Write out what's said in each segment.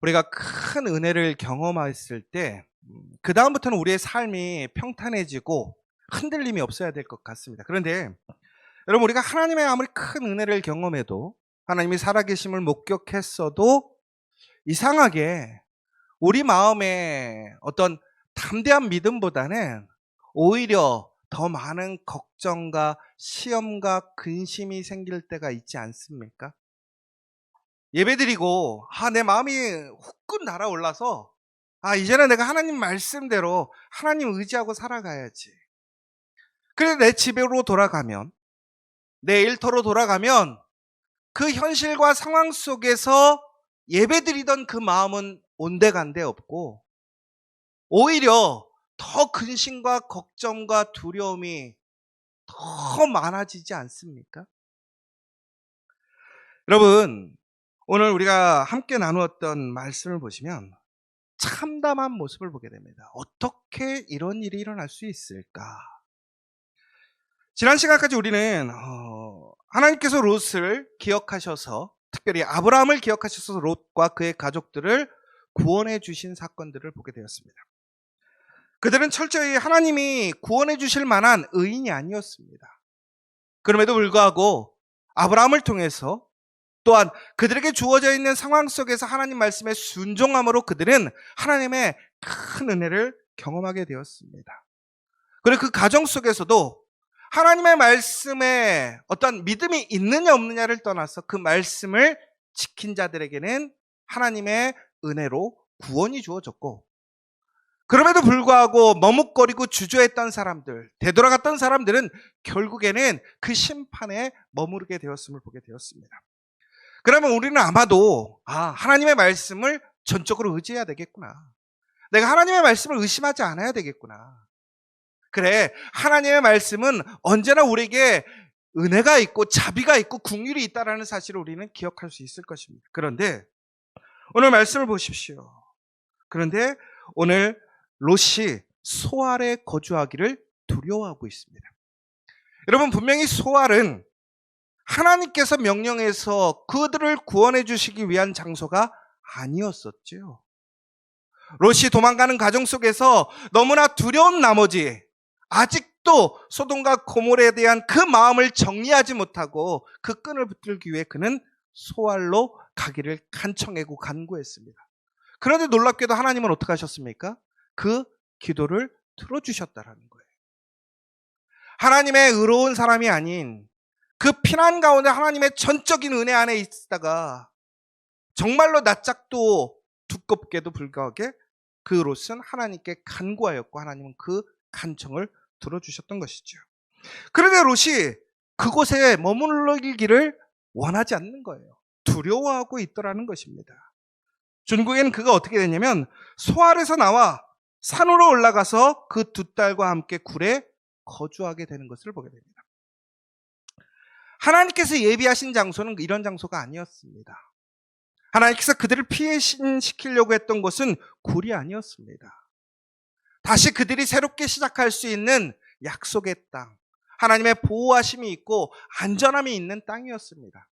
우리가 큰 은혜를 경험했을 때 그다음부터는 우리의 삶이 평탄해지고 흔들림이 없어야 될 것 같습니다. 그런데 여러분, 우리가 하나님의 아무리 큰 은혜를 경험해도, 하나님이 살아계심을 목격했어도 이상하게 우리 마음에 어떤 담대한 믿음보다는 오히려 더 많은 걱정과 시험과 근심이 생길 때가 있지 않습니까? 예배드리고 내 마음이 후끈 날아올라서 이제는 내가 하나님 말씀대로 하나님 의지하고 살아가야지. 그래, 내 집으로 돌아가면, 내 일터로 돌아가면 그 현실과 상황 속에서 예배드리던 그 마음은 온데간데 없고, 오히려 더 근심과 걱정과 두려움이 더 많아지지 않습니까? 여러분, 오늘 우리가 함께 나누었던 말씀을 보시면 참담한 모습을 보게 됩니다. 어떻게 이런 일이 일어날 수 있을까? 지난 시간까지 우리는 하나님께서 롯을 기억하셔서, 특별히 아브라함을 기억하셔서 롯과 그의 가족들을 구원해 주신 사건들을 보게 되었습니다. 그들은 철저히 하나님이 구원해 주실 만한 의인이 아니었습니다. 그럼에도 불구하고 아브라함을 통해서, 또한 그들에게 주어져 있는 상황 속에서 하나님 말씀에 순종함으로 그들은 하나님의 큰 은혜를 경험하게 되었습니다. 그리고 그 가정 속에서도 하나님의 말씀에 어떤 믿음이 있느냐 없느냐를 떠나서 그 말씀을 지킨 자들에게는 하나님의 은혜로 구원이 주어졌고, 그럼에도 불구하고 머뭇거리고 주저했던 사람들, 되돌아갔던 사람들은 결국에는 그 심판에 머무르게 되었음을 보게 되었습니다. 그러면 우리는 아마도 하나님의 말씀을 전적으로 의지해야 되겠구나. 내가 하나님의 말씀을 의심하지 않아야 되겠구나. 그래, 하나님의 말씀은 언제나 우리에게 은혜가 있고 자비가 있고 긍휼이 있다라는 사실을 우리는 기억할 수 있을 것입니다. 그런데 오늘 말씀을 보십시오. 그런데 오늘 롯이 소알에 거주하기를 두려워하고 있습니다. 여러분, 분명히 소알은 하나님께서 명령해서 그들을 구원해 주시기 위한 장소가 아니었었죠. 롯이 도망가는 과정 속에서 너무나 두려운 나머지 아직도 소돔과 고모라에 대한 그 마음을 정리하지 못하고 그 끈을 붙들기 위해 그는 소알로 가기를 간청하고 간구했습니다. 그런데 놀랍게도 하나님은 어떻게 하셨습니까? 그 기도를 들어주셨다라는 거예요. 하나님의 의로운 사람이 아닌 그 피난 가운데 하나님의 전적인 은혜 안에 있다가 정말로 낯짝도 두껍게도 불구하게 그 롯은 하나님께 간구하였고, 하나님은 그 간청을 들어주셨던 것이죠. 그런데 롯이 그곳에 머물기를 원하지 않는 거예요. 두려워하고 있더라는 것입니다. 중국에는 그가 어떻게 되냐면 소알에서 나와 산으로 올라가서 그 두 딸과 함께 굴에 거주하게 되는 것을 보게 됩니다. 하나님께서 예비하신 장소는 이런 장소가 아니었습니다. 하나님께서 그들을 피신시키려고 했던 곳은 굴이 아니었습니다. 다시 그들이 새롭게 시작할 수 있는 약속의 땅, 하나님의 보호하심이 있고 안전함이 있는 땅이었습니다.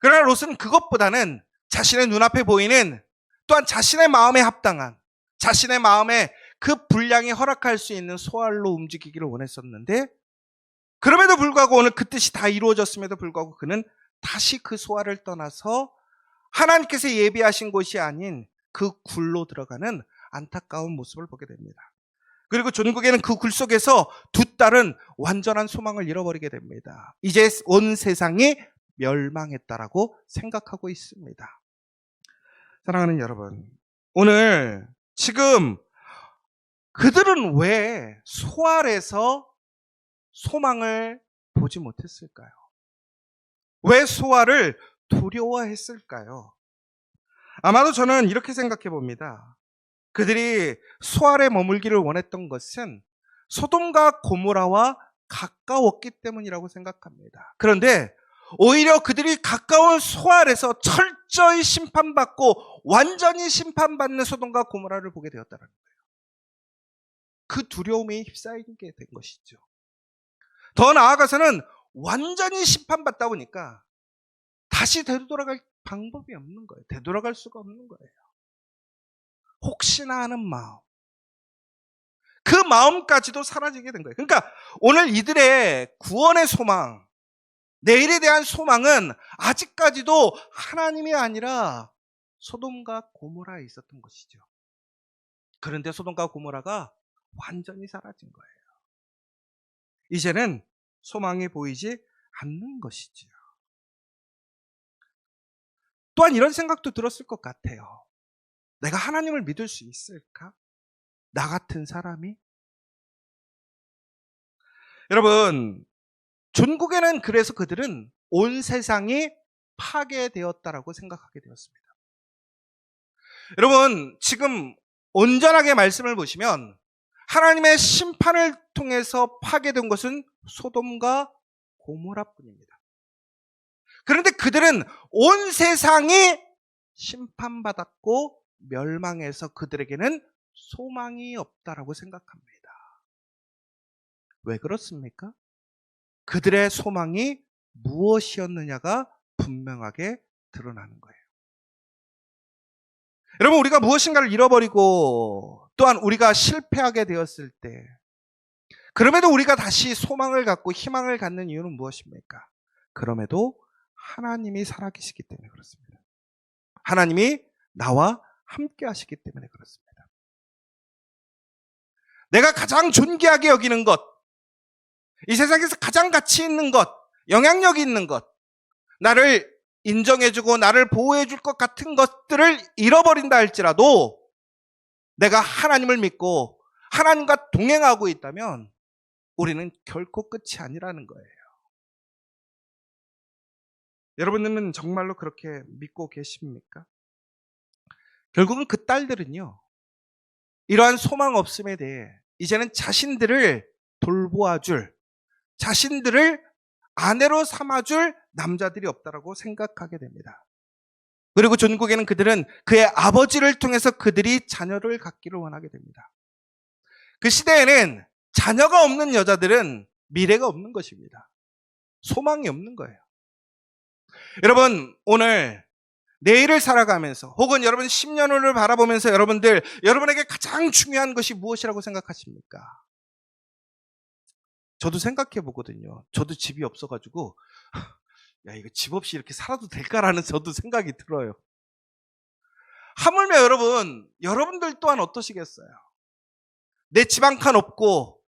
그러나 롯은 그것보다는 자신의 눈앞에 보이는, 또한 자신의 마음에 합당한, 자신의 마음에 그 분량이 허락할 수 있는 소알로 움직이기를 원했었는데, 그럼에도 불구하고 오늘 그 뜻이 다 이루어졌음에도 불구하고 그는 다시 그 소알을 떠나서 하나님께서 예비하신 곳이 아닌 그 굴로 들어가는 안타까운 모습을 보게 됩니다. 그리고 종국에는 그 굴 속에서 두 딸은 완전한 소망을 잃어버리게 됩니다. 이제 온 세상이 멸망했다라고 생각하고 있습니다. 사랑하는 여러분, 오늘 지금 그들은 왜 소알에서 소망을 보지 못했을까요? 왜 소알을 두려워했을까요? 아마도 저는 이렇게 생각해 봅니다. 그들이 소알에 머물기를 원했던 것은 소돔과 고모라와 가까웠기 때문이라고 생각합니다. 그런데 오히려 그들이 가까운 소알에서 철저히 심판받고 완전히 심판받는 소돔과 고모라를 보게 되었다는 거예요. 그 두려움에 휩싸이게 된 것이죠. 더 나아가서는 완전히 심판받다 보니까 다시 되돌아갈 방법이 없는 거예요. 되돌아갈 수가 없는 거예요. 혹시나 하는 마음, 그 마음까지도 사라지게 된 거예요. 그러니까 오늘 이들의 구원의 소망, 내일에 대한 소망은 아직까지도 하나님이 아니라 소돔과 고모라에 있었던 것이죠. 그런데 소돔과 고모라가 완전히 사라진 거예요. 이제는 소망이 보이지 않는 것이지요. 또한 이런 생각도 들었을 것 같아요. 내가 하나님을 믿을 수 있을까? 나 같은 사람이? 여러분, 종국에는 그래서 그들은 온 세상이 파괴되었다라고 생각하게 되었습니다. 여러분, 지금 온전하게 말씀을 보시면 하나님의 심판을 통해서 파괴된 것은 소돔과 고모라뿐입니다. 그런데 그들은 온 세상이 심판받았고 멸망해서 그들에게는 소망이 없다라고 생각합니다. 왜 그렇습니까? 그들의 소망이 무엇이었느냐가 분명하게 드러나는 거예요. 여러분, 우리가 무엇인가를 잃어버리고 또한 우리가 실패하게 되었을 때, 그럼에도 우리가 다시 소망을 갖고 희망을 갖는 이유는 무엇입니까? 그럼에도 하나님이 살아계시기 때문에 그렇습니다. 하나님이 나와 함께 하시기 때문에 그렇습니다. 내가 가장 존귀하게 여기는 것, 이 세상에서 가장 가치 있는 것, 영향력이 있는 것, 나를 인정해주고 나를 보호해줄 것 같은 것들을 잃어버린다 할지라도 내가 하나님을 믿고 하나님과 동행하고 있다면 우리는 결코 끝이 아니라는 거예요. 여러분들은 정말로 그렇게 믿고 계십니까? 결국은 그 딸들은요, 이러한 소망 없음에 대해 이제는 자신들을 돌보아줄, 자신들을 아내로 삼아줄 남자들이 없다라고 생각하게 됩니다. 그리고 전국에는 그들은 그의 아버지를 통해서 그들이 자녀를 갖기를 원하게 됩니다. 그 시대에는 자녀가 없는 여자들은 미래가 없는 것입니다. 소망이 없는 거예요. 여러분, 오늘 내일을 살아가면서 혹은 여러분 10년 후를 바라보면서 여러분에게 가장 중요한 것이 무엇이라고 생각하십니까? 저도 생각해 보거든요. 저도 집이 없어가지고 야, 이거 집 없이 이렇게 살아도 될까라는 저도 생각이 들어요. 하물며 여러분들 또한 어떠시겠어요? 내 집 한 칸 없고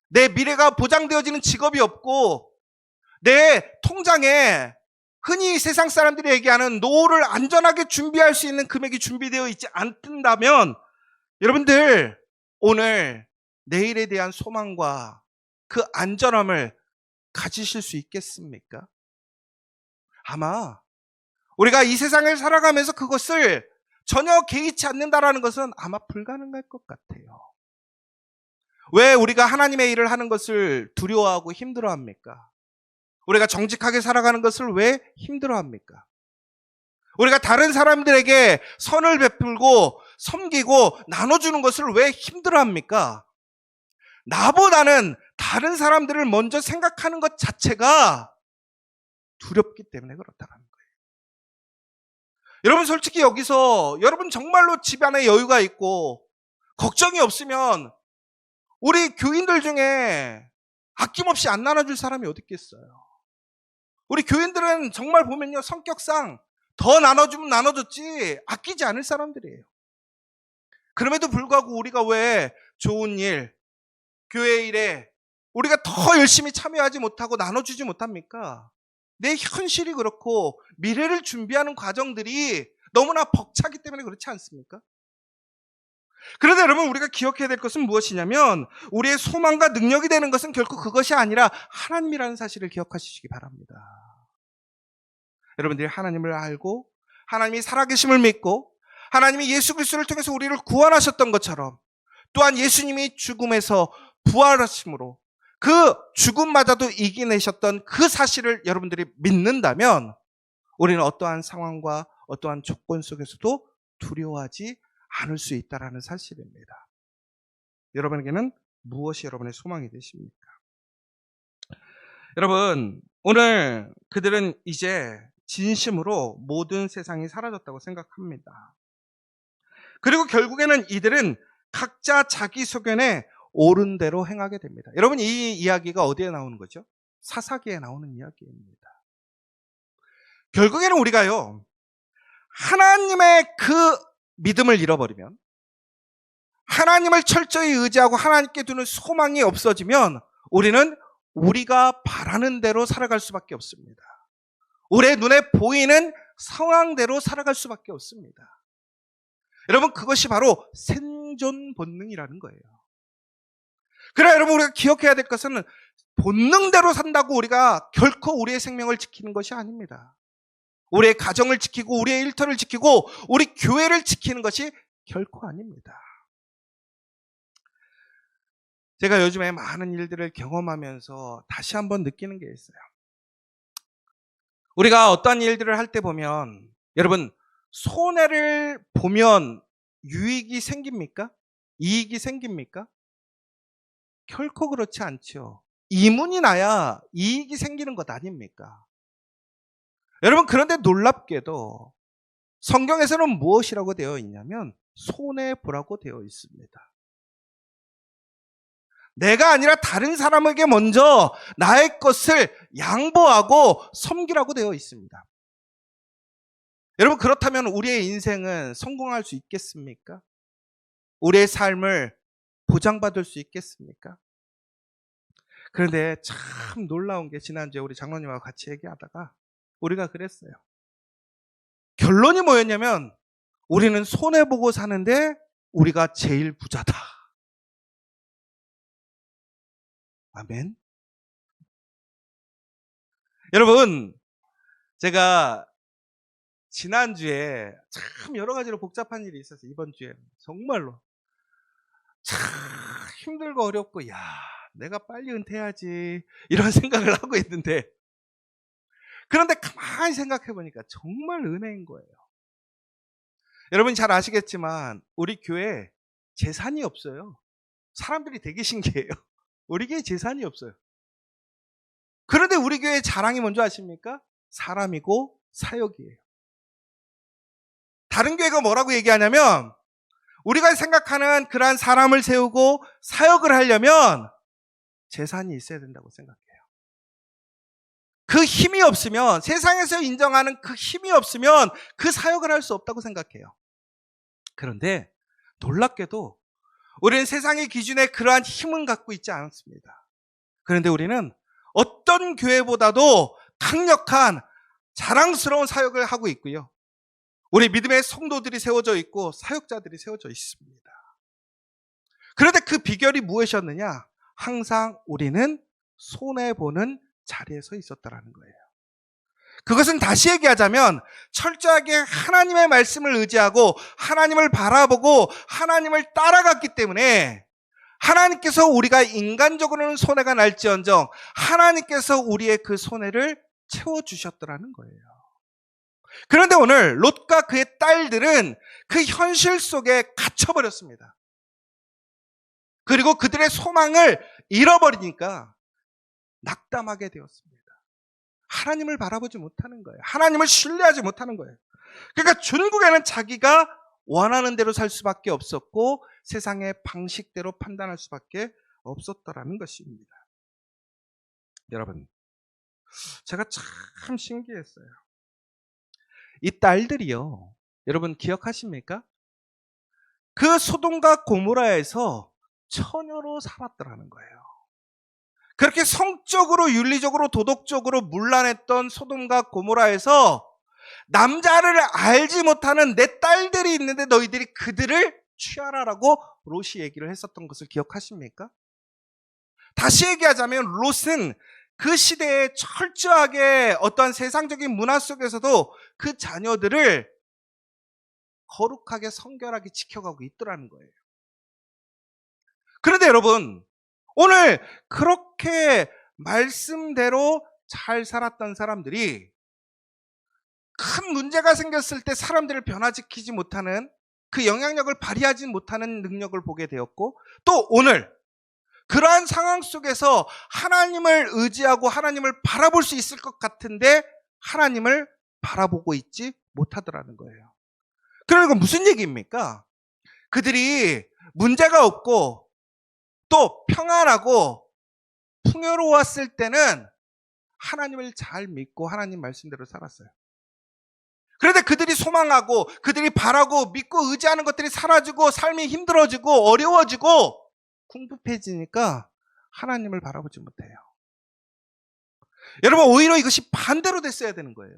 내 미래가 보장되어지는 직업이 없고 내 통장에 흔히 세상 사람들이 얘기하는 노후를 안전하게 준비할 수 있는 금액이 준비되어 있지 않는다면 여러분들 오늘 내일에 대한 소망과 그 안전함을 가지실 수 있겠습니까? 아마 우리가 이 세상을 살아가면서 그것을 전혀 개의치 않는다라는 것은 아마 불가능할 것 같아요. 왜 우리가 하나님의 일을 하는 것을 두려워하고 힘들어합니까? 우리가 정직하게 살아가는 것을 왜 힘들어합니까? 우리가 다른 사람들에게 선을 베풀고 섬기고 나눠주는 것을 왜 힘들어합니까? 나보다는 다른 사람들을 먼저 생각하는 것 자체가 두렵기 때문에 그렇다는 거예요. 여러분 솔직히 여기서 여러분 정말로 집안에 여유가 있고 걱정이 없으면 우리 교인들 중에 아낌없이 안 나눠줄 사람이 어디 있겠어요? 우리 교인들은 정말 보면요 성격상 더 나눠주면 나눠줬지 아끼지 않을 사람들이에요. 그럼에도 불구하고 우리가 왜 좋은 일, 교회 일에 우리가 더 열심히 참여하지 못하고 나눠주지 못합니까? 내 현실이 그렇고 미래를 준비하는 과정들이 너무나 벅차기 때문에 그렇지 않습니까? 그런데 여러분 우리가 기억해야 될 것은 무엇이냐면 우리의 소망과 능력이 되는 것은 결코 그것이 아니라 하나님이라는 사실을 기억하시기 바랍니다. 여러분들이 하나님을 알고 하나님이 살아계심을 믿고 하나님이 예수 그리스도를 통해서 우리를 구원하셨던 것처럼 또한 예수님이 죽음에서 부활하심으로 그 죽음마저도 이겨내셨던 그 사실을 여러분들이 믿는다면 우리는 어떠한 상황과 어떠한 조건 속에서도 두려워하지 않을 수 있다는 사실입니다. 여러분에게는 무엇이 여러분의 소망이 되십니까? 여러분 오늘 그들은 이제 진심으로 모든 세상이 사라졌다고 생각합니다. 그리고 결국에는 이들은 각자 자기 소견에 옳은 대로 행하게 됩니다. 여러분, 이 이야기가 어디에 나오는 거죠? 사사기에 나오는 이야기입니다. 결국에는 우리가요, 하나님의 그 믿음을 잃어버리면, 하나님을 철저히 의지하고 하나님께 두는 소망이 없어지면 우리는 우리가 바라는 대로 살아갈 수밖에 없습니다. 우리의 눈에 보이는 상황대로 살아갈 수밖에 없습니다. 여러분, 그것이 바로 생존 본능이라는 거예요. 그래, 여러분, 우리가 기억해야 될 것은 본능대로 산다고 우리가 결코 우리의 생명을 지키는 것이 아닙니다. 우리의 가정을 지키고 우리의 일터를 지키고 우리 교회를 지키는 것이 결코 아닙니다. 제가 요즘에 많은 일들을 경험하면서 다시 한번 느끼는 게 있어요. 우리가 어떤 일들을 할 때 보면, 여러분, 손해를 보면 유익이 생깁니까? 이익이 생깁니까? 결코 그렇지 않죠. 이문이 나야 이익이 생기는 것 아닙니까? 여러분, 그런데 놀랍게도 성경에서는 무엇이라고 되어 있냐면 손해보라고 되어 있습니다. 내가 아니라 다른 사람에게 먼저 나의 것을 양보하고 섬기라고 되어 있습니다. 여러분, 그렇다면 우리의 인생은 성공할 수 있겠습니까? 우리의 삶을 보장받을 수 있겠습니까? 그런데 참 놀라운 게, 지난주에 우리 장로님하고 같이 얘기하다가 우리가 그랬어요. 결론이 뭐였냐면 우리는 손해보고 사는데 우리가 제일 부자다. 아멘. 여러분, 제가 지난주에 참 여러 가지로 복잡한 일이 있었어요. 이번 주에 정말로 참 힘들고 어렵고, 야, 내가 빨리 은퇴해야지 이런 생각을 하고 있는데, 그런데 가만히 생각해 보니까 정말 은혜인 거예요. 여러분 잘 아시겠지만 우리 교회에 재산이 없어요. 사람들이 되게 신기해요. 우리 교회에 재산이 없어요. 그런데 우리 교회의 자랑이 뭔지 아십니까? 사람이고 사역이에요. 다른 교회가 뭐라고 얘기하냐면, 우리가 생각하는 그러한 사람을 세우고 사역을 하려면 재산이 있어야 된다고 생각해요. 그 힘이 없으면, 세상에서 인정하는 그 힘이 없으면 그 사역을 할 수 없다고 생각해요. 그런데 놀랍게도 우리는 세상의 기준에 그러한 힘은 갖고 있지 않습니다. 그런데 우리는 어떤 교회보다도 강력한 자랑스러운 사역을 하고 있고요. 우리 믿음의 성도들이 세워져 있고 사역자들이 세워져 있습니다. 그런데 그 비결이 무엇이었느냐? 항상 우리는 손해보는 자리에 서 있었다라는 거예요. 그것은 다시 얘기하자면 철저하게 하나님의 말씀을 의지하고 하나님을 바라보고 하나님을 따라갔기 때문에 하나님께서, 우리가 인간적으로는 손해가 날지언정 하나님께서 우리의 그 손해를 채워주셨더라는 거예요. 그런데 오늘 롯과 그의 딸들은 그 현실 속에 갇혀버렸습니다. 그리고 그들의 소망을 잃어버리니까 낙담하게 되었습니다. 하나님을 바라보지 못하는 거예요. 하나님을 신뢰하지 못하는 거예요. 그러니까 결국에는 자기가 원하는 대로 살 수밖에 없었고 세상의 방식대로 판단할 수밖에 없었더라는 것입니다. 여러분, 제가 참 신기했어요. 이 딸들이요, 여러분 기억하십니까? 그 소돔과 고모라에서 처녀로 살았더라는 거예요. 그렇게 성적으로, 윤리적으로, 도덕적으로 문란했던 소돔과 고모라에서 남자를 알지 못하는 내 딸들이 있는데 너희들이 그들을 취하라라고 롯이 얘기를 했었던 것을 기억하십니까? 다시 얘기하자면 롯은 그 시대에 철저하게 어떠한 세상적인 문화 속에서도 그 자녀들을 거룩하게 성결하게 지켜가고 있더라는 거예요. 그런데 여러분, 오늘 그렇게 말씀대로 잘 살았던 사람들이 큰 문제가 생겼을 때 사람들을 변화시키지 못하는, 그 영향력을 발휘하지 못하는 능력을 보게 되었고, 또 오늘 그러한 상황 속에서 하나님을 의지하고 하나님을 바라볼 수 있을 것 같은데 하나님을 바라보고 있지 못하더라는 거예요. 그러니까 무슨 얘기입니까? 그들이 문제가 없고 또 평안하고 풍요로웠을 때는 하나님을 잘 믿고 하나님 말씀대로 살았어요. 그런데 그들이 소망하고 그들이 바라고 믿고 의지하는 것들이 사라지고 삶이 힘들어지고 어려워지고 궁핍해지니까 하나님을 바라보지 못해요. 여러분, 오히려 이것이 반대로 됐어야 되는 거예요.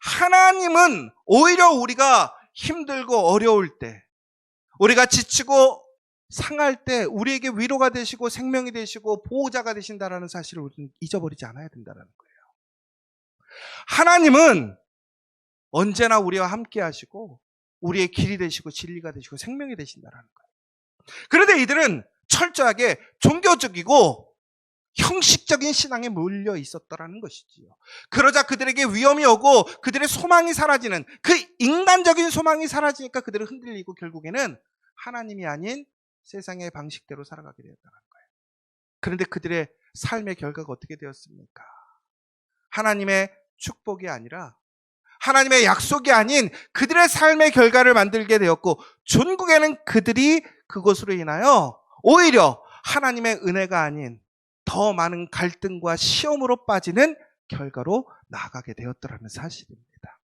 하나님은 오히려 우리가 힘들고 어려울 때, 우리가 지치고 상할 때 우리에게 위로가 되시고 생명이 되시고 보호자가 되신다는 사실을 우리는 잊어버리지 않아야 된다는 거예요. 하나님은 언제나 우리와 함께 하시고 우리의 길이 되시고 진리가 되시고 생명이 되신다는 거예요. 그런데 이들은 철저하게 종교적이고 형식적인 신앙에 몰려 있었더라는 것이지요. 그러자 그들에게 위험이 오고 그들의 소망이 사라지는, 그 인간적인 소망이 사라지니까 그들은 흔들리고 결국에는 하나님이 아닌 세상의 방식대로 살아가게 되었다는 거예요. 그런데 그들의 삶의 결과가 어떻게 되었습니까? 하나님의 축복이 아니라, 하나님의 약속이 아닌 그들의 삶의 결과를 만들게 되었고, 전국에는 그들이 그것으로 인하여 오히려 하나님의 은혜가 아닌 더 많은 갈등과 시험으로 빠지는 결과로 나아가게 되었더라는 사실입니다.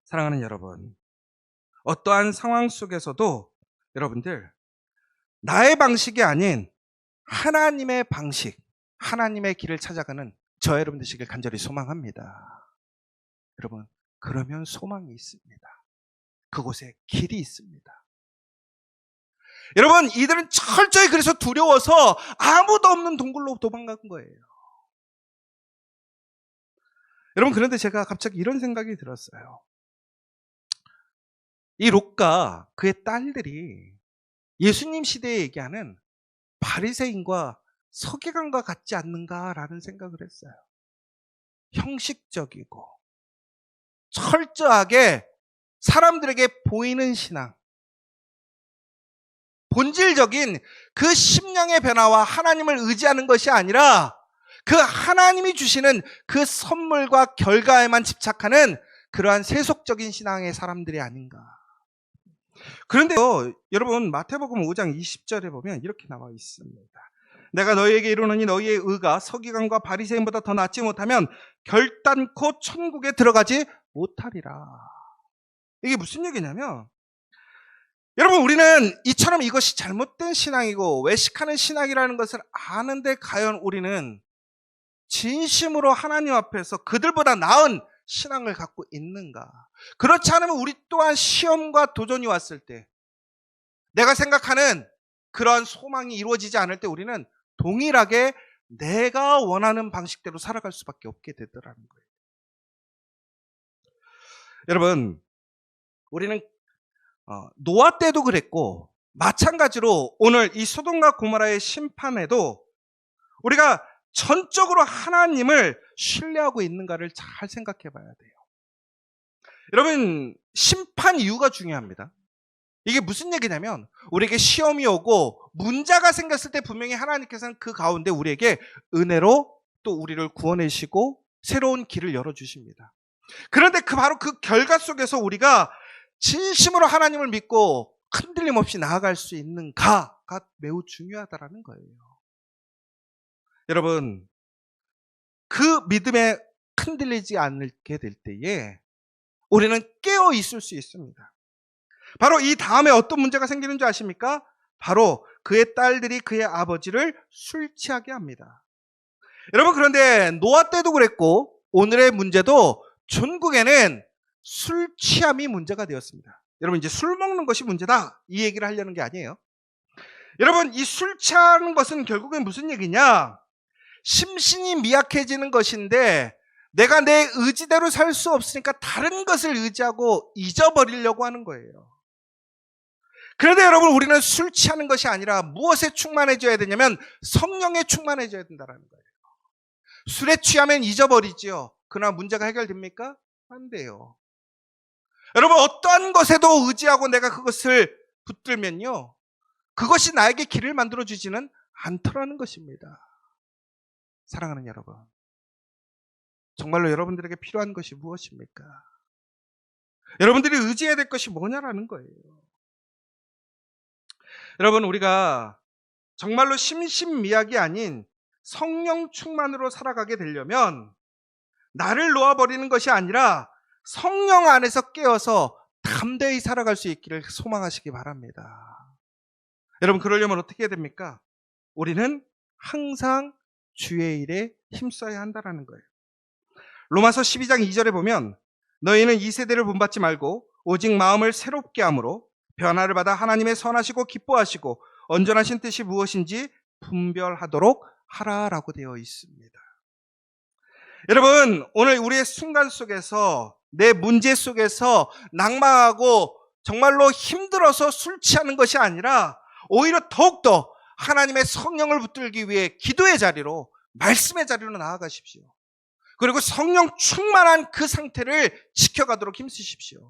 사랑하는 여러분, 어떠한 상황 속에서도 여러분들, 나의 방식이 아닌 하나님의 방식, 하나님의 길을 찾아가는 저 여러분 되시길 간절히 소망합니다. 여러분, 그러면 소망이 있습니다. 그곳에 길이 있습니다. 여러분, 이들은 철저히 그래서 두려워서 아무도 없는 동굴로 도망간 거예요. 여러분, 그런데 제가 갑자기 이런 생각이 들었어요. 이 롯과 그의 딸들이 예수님 시대에 얘기하는 바리새인과 서기관과 같지 않는가라는 생각을 했어요. 형식적이고 철저하게 사람들에게 보이는 신앙, 본질적인 그 심령의 변화와 하나님을 의지하는 것이 아니라 그 하나님이 주시는 그 선물과 결과에만 집착하는 그러한 세속적인 신앙의 사람들이 아닌가. 그런데요, 여러분, 마태복음 5장 20절에 보면 이렇게 나와 있습니다. 내가 너희에게 이르노니 너희의 의가 서기관과 바리새인보다 더 낫지 못하면 결단코 천국에 들어가지 못하리라. 이게 무슨 얘기냐면, 여러분, 우리는 이처럼 이것이 잘못된 신앙이고 외식하는 신앙이라는 것을 아는데 과연 우리는 진심으로 하나님 앞에서 그들보다 나은 신앙을 갖고 있는가? 그렇지 않으면 우리 또한 시험과 도전이 왔을 때, 내가 생각하는 그런 소망이 이루어지지 않을 때 우리는 동일하게 내가 원하는 방식대로 살아갈 수밖에 없게 되더라는 거예요. 여러분, 우리는 노아 때도 그랬고 마찬가지로 오늘 이 소돔과 고모라의 심판에도 우리가 전적으로 하나님을 신뢰하고 있는가를 잘 생각해 봐야 돼요. 여러분, 심판 이유가 중요합니다. 이게 무슨 얘기냐면, 우리에게 시험이 오고 문제가 생겼을 때 분명히 하나님께서는 그 가운데 우리에게 은혜로 또 우리를 구원하시고 새로운 길을 열어주십니다. 그런데 바로 그 결과 속에서 우리가 진심으로 하나님을 믿고 흔들림 없이 나아갈 수 있는가가 매우 중요하다는 거예요. 여러분, 그 믿음에 흔들리지 않게 될 때에 우리는 깨어 있을 수 있습니다. 바로 이 다음에 어떤 문제가 생기는 줄 아십니까? 바로 그의 딸들이 그의 아버지를 술 취하게 합니다. 여러분, 그런데 노아 때도 그랬고 오늘의 문제도 전국에는 술 취함이 문제가 되었습니다. 여러분, 이제 술 먹는 것이 문제다, 이 얘기를 하려는 게 아니에요. 여러분, 이 술 취하는 것은 결국엔 무슨 얘기냐? 심신이 미약해지는 것인데 내가 내 의지대로 살 수 없으니까 다른 것을 의지하고 잊어버리려고 하는 거예요. 그런데 여러분, 우리는 술 취하는 것이 아니라 무엇에 충만해져야 되냐면 성령에 충만해져야 된다는 거예요. 술에 취하면 잊어버리지요. 그러나 문제가 해결됩니까? 안 돼요. 여러분, 어떠한 것에도 의지하고 내가 그것을 붙들면요, 그것이 나에게 길을 만들어주지는 않더라는 것입니다. 사랑하는 여러분, 정말로 여러분들에게 필요한 것이 무엇입니까? 여러분들이 의지해야 될 것이 뭐냐라는 거예요. 여러분, 우리가 정말로 심신미약이 아닌 성령 충만으로 살아가게 되려면 나를 놓아버리는 것이 아니라 성령 안에서 깨어서 담대히 살아갈 수 있기를 소망하시기 바랍니다. 여러분, 그러려면 어떻게 해야 됩니까? 우리는 항상 주의 일에 힘써야 한다는 거예요. 로마서 12장 2절에 보면 너희는 이 세대를 본받지 말고 오직 마음을 새롭게 함으로 변화를 받아 하나님의 선하시고 기뻐하시고 온전하신 뜻이 무엇인지 분별하도록 하라라고 되어 있습니다. 여러분, 오늘 우리의 순간 속에서 내 문제 속에서 낭망하고 정말로 힘들어서 술 취하는 것이 아니라 오히려 더욱더 하나님의 성령을 붙들기 위해 기도의 자리로, 말씀의 자리로 나아가십시오. 그리고 성령 충만한 그 상태를 지켜가도록 힘쓰십시오.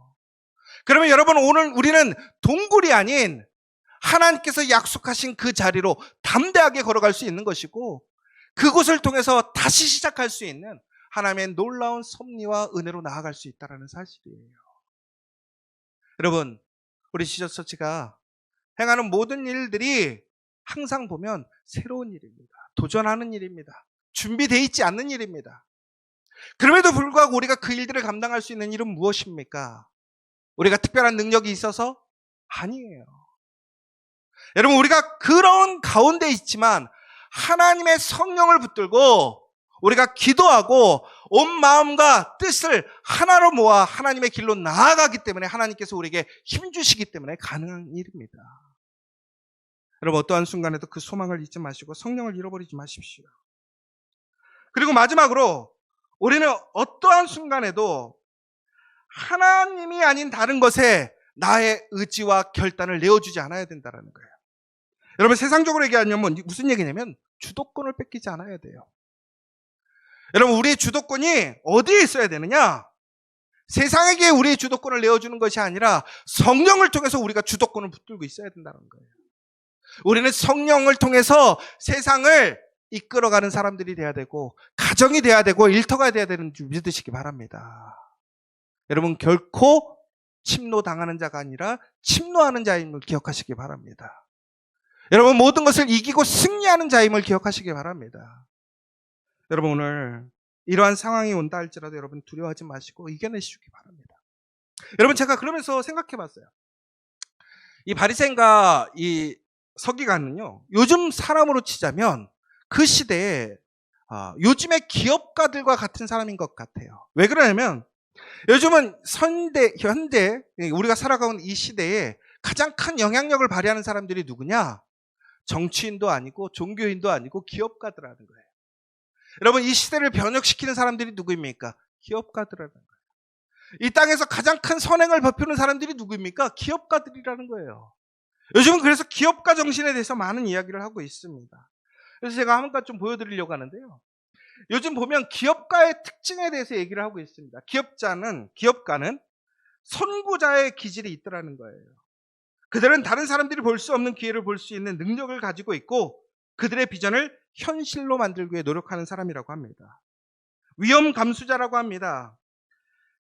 그러면 여러분, 오늘 우리는 동굴이 아닌 하나님께서 약속하신 그 자리로 담대하게 걸어갈 수 있는 것이고, 그곳을 통해서 다시 시작할 수 있는 하나님의 놀라운 섭리와 은혜로 나아갈 수 있다는 사실이에요. 여러분, 우리 지저처치가 행하는 모든 일들이 항상 보면 새로운 일입니다. 도전하는 일입니다. 준비되어 있지 않는 일입니다. 그럼에도 불구하고 우리가 그 일들을 감당할 수 있는 일은 무엇입니까? 우리가 특별한 능력이 있어서? 아니에요. 여러분, 우리가 그런 가운데 있지만 하나님의 성령을 붙들고 우리가 기도하고 온 마음과 뜻을 하나로 모아 하나님의 길로 나아가기 때문에 하나님께서 우리에게 힘주시기 때문에 가능한 일입니다. 여러분, 어떠한 순간에도 그 소망을 잊지 마시고 성령을 잃어버리지 마십시오. 그리고 마지막으로 우리는 어떠한 순간에도 하나님이 아닌 다른 것에 나의 의지와 결단을 내어주지 않아야 된다는 거예요. 여러분, 세상적으로 얘기하면 무슨 얘기냐면 주도권을 뺏기지 않아야 돼요. 여러분, 우리의 주도권이 어디에 있어야 되느냐? 세상에게 우리의 주도권을 내어주는 것이 아니라 성령을 통해서 우리가 주도권을 붙들고 있어야 된다는 거예요. 우리는 성령을 통해서 세상을 이끌어가는 사람들이 돼야 되고, 가정이 돼야 되고, 일터가 돼야 되는 줄 믿으시기 바랍니다. 여러분, 결코 침노당하는 자가 아니라 침노하는 자임을 기억하시기 바랍니다. 여러분, 모든 것을 이기고 승리하는 자임을 기억하시기 바랍니다. 여러분, 오늘 이러한 상황이 온다 할지라도 여러분 두려워하지 마시고 이겨내시기 바랍니다. 여러분, 제가 그러면서 생각해 봤어요. 이 바리새인과 이 서기관은요, 요즘 사람으로 치자면 그 시대에 요즘의 기업가들과 같은 사람인 것 같아요. 왜 그러냐면 요즘은 현대 우리가 살아가는 이 시대에 가장 큰 영향력을 발휘하는 사람들이 누구냐? 정치인도 아니고 종교인도 아니고 기업가들하는 거예요. 여러분, 이 시대를 변혁시키는 사람들이 누구입니까? 기업가들하는 거예요. 이 땅에서 가장 큰 선행을 베푸는 사람들이 누구입니까? 기업가들이라는 거예요. 요즘은 그래서 기업가 정신에 대해서 많은 이야기를 하고 있습니다. 그래서 제가 한 가지 좀 보여드리려고 하는데요. 요즘 보면 기업가의 특징에 대해서 얘기를 하고 있습니다. 기업가는 선구자의 기질이 있더라는 거예요. 그들은 다른 사람들이 볼 수 없는 기회를 볼 수 있는 능력을 가지고 있고 그들의 비전을 현실로 만들기 위해 노력하는 사람이라고 합니다. 위험 감수자라고 합니다.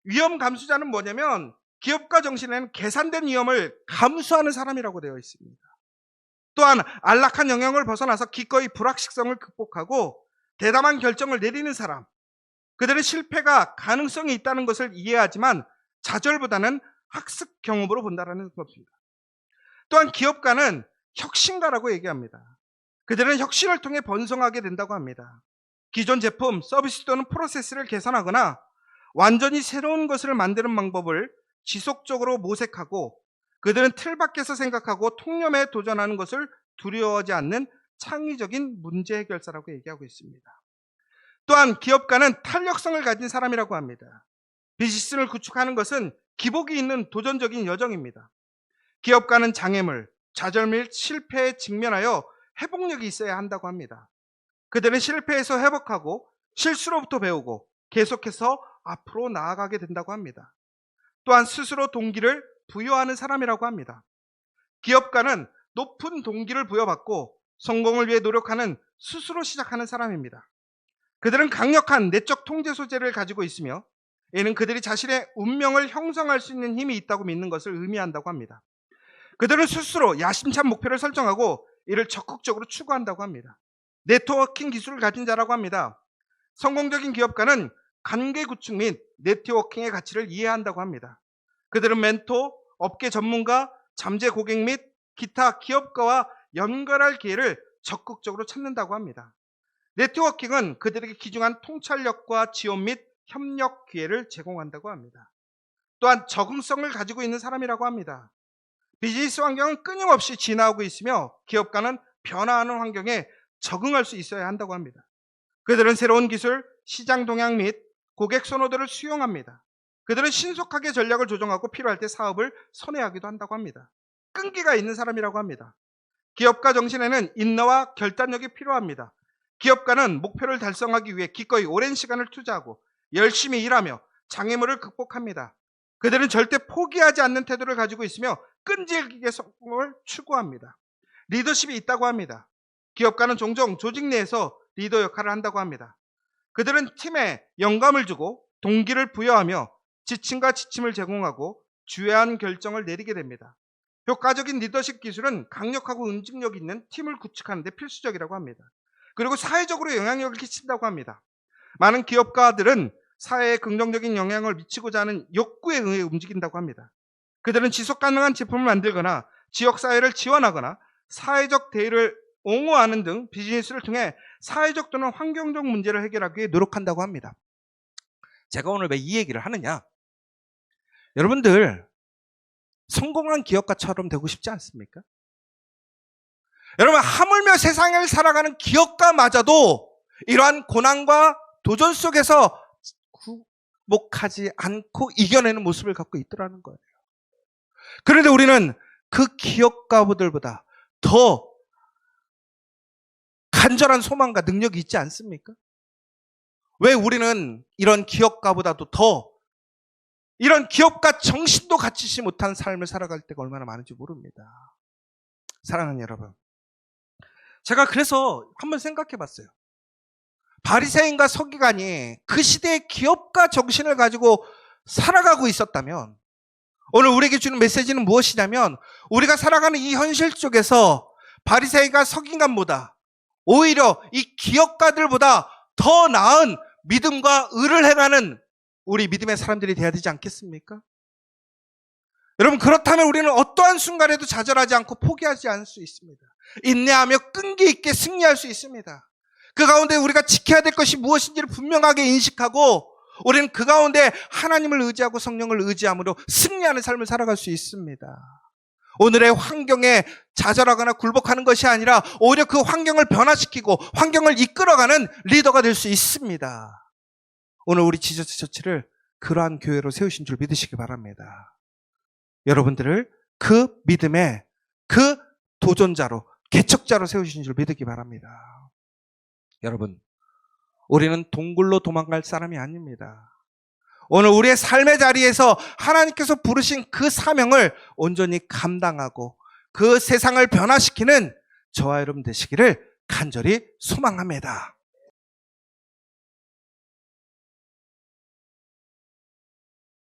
위험 감수자는 뭐냐면 기업가 정신에는 계산된 위험을 감수하는 사람이라고 되어 있습니다. 또한 안락한 영역을 벗어나서 기꺼이 불확실성을 극복하고 대담한 결정을 내리는 사람. 그들은 실패가 가능성이 있다는 것을 이해하지만 좌절보다는 학습 경험으로 본다는 것입니다. 또한 기업가는 혁신가라고 얘기합니다. 그들은 혁신을 통해 번성하게 된다고 합니다. 기존 제품, 서비스 또는 프로세스를 개선하거나 완전히 새로운 것을 만드는 방법을 지속적으로 모색하고 그들은 틀 밖에서 생각하고 통념에 도전하는 것을 두려워하지 않는 창의적인 문제 해결사라고 얘기하고 있습니다. 또한 기업가는 탄력성을 가진 사람이라고 합니다. 비즈니스를 구축하는 것은 기복이 있는 도전적인 여정입니다. 기업가는 장애물, 좌절 및 실패에 직면하여 회복력이 있어야 한다고 합니다. 그들은 실패에서 회복하고 실수로부터 배우고 계속해서 앞으로 나아가게 된다고 합니다. 또한 스스로 동기를 부여하는 사람이라고 합니다. 기업가는 높은 동기를 부여받고 성공을 위해 노력하는 스스로 시작하는 사람입니다. 그들은 강력한 내적 통제 소재를 가지고 있으며 이는 그들이 자신의 운명을 형성할 수 있는 힘이 있다고 믿는 것을 의미한다고 합니다. 그들은 스스로 야심찬 목표를 설정하고 이를 적극적으로 추구한다고 합니다. 네트워킹 기술을 가진 자라고 합니다. 성공적인 기업가는 관계 구축 및 네트워킹의 가치를 이해한다고 합니다. 그들은 멘토, 업계 전문가, 잠재 고객 및 기타 기업가와 연결할 기회를 적극적으로 찾는다고 합니다. 네트워킹은 그들에게 귀중한 통찰력과 지원 및 협력 기회를 제공한다고 합니다. 또한 적응성을 가지고 있는 사람이라고 합니다. 비즈니스 환경은 끊임없이 진화하고 있으며 기업가는 변화하는 환경에 적응할 수 있어야 한다고 합니다. 그들은 새로운 기술, 시장 동향 및 고객 선호도를 수용합니다. 그들은 신속하게 전략을 조정하고 필요할 때 사업을 선회하기도 한다고 합니다. 끈기가 있는 사람이라고 합니다. 기업가 정신에는 인내와 결단력이 필요합니다. 기업가는 목표를 달성하기 위해 기꺼이 오랜 시간을 투자하고 열심히 일하며 장애물을 극복합니다. 그들은 절대 포기하지 않는 태도를 가지고 있으며 끈질기게 성공을 추구합니다. 리더십이 있다고 합니다. 기업가는 종종 조직 내에서 리더 역할을 한다고 합니다. 그들은 팀에 영감을 주고 동기를 부여하며 지침과 지침을 제공하고 주요한 결정을 내리게 됩니다. 효과적인 리더십 기술은 강력하고 응집력 있는 팀을 구축하는 데 필수적이라고 합니다. 그리고 사회적으로 영향력을 끼친다고 합니다. 많은 기업가들은 사회에 긍정적인 영향을 미치고자 하는 욕구에 의해 움직인다고 합니다. 그들은 지속가능한 제품을 만들거나 지역사회를 지원하거나 사회적 대의를 옹호하는 등 비즈니스를 통해 사회적 또는 환경적 문제를 해결하기 위해 노력한다고 합니다. 제가 오늘 왜 이 얘기를 하느냐? 여러분들 성공한 기업가처럼 되고 싶지 않습니까? 여러분 하물며 세상을 살아가는 기업가마저도 이러한 고난과 도전 속에서 굴복하지 않고 이겨내는 모습을 갖고 있더라는 거예요. 그런데 우리는 그 기업가들보다 더 간절한 소망과 능력이 있지 않습니까? 왜 우리는 이런 기업가보다도 더 이런 기업가 정신도 갖추지 못한 삶을 살아갈 때가 얼마나 많은지 모릅니다. 사랑하는 여러분, 제가 그래서 한번 생각해 봤어요. 바리새인과 서기관이 그 시대의 기업가 정신을 가지고 살아가고 있었다면 오늘 우리에게 주는 메시지는 무엇이냐면 우리가 살아가는 이 현실 속에서 바리새인과 서기관보다 오히려 이 기업가들보다 더 나은 믿음과 의를 행하는 우리 믿음의 사람들이 되어야 되지 않겠습니까? 여러분 그렇다면 우리는 어떠한 순간에도 좌절하지 않고 포기하지 않을 수 있습니다. 인내하며 끈기 있게 승리할 수 있습니다. 그 가운데 우리가 지켜야 될 것이 무엇인지를 분명하게 인식하고 우리는 그 가운데 하나님을 의지하고 성령을 의지함으로 승리하는 삶을 살아갈 수 있습니다. 오늘의 환경에 좌절하거나 굴복하는 것이 아니라 오히려 그 환경을 변화시키고 환경을 이끌어가는 리더가 될 수 있습니다. 오늘 우리 지저스 처치를 그러한 교회로 세우신 줄 믿으시기 바랍니다. 여러분들을 그 믿음의 그 도전자로 개척자로 세우신 줄 믿기 바랍니다. 여러분, 우리는 동굴로 도망갈 사람이 아닙니다. 오늘 우리의 삶의 자리에서 하나님께서 부르신 그 사명을 온전히 감당하고 그 세상을 변화시키는 저와 여러분 되시기를 간절히 소망합니다.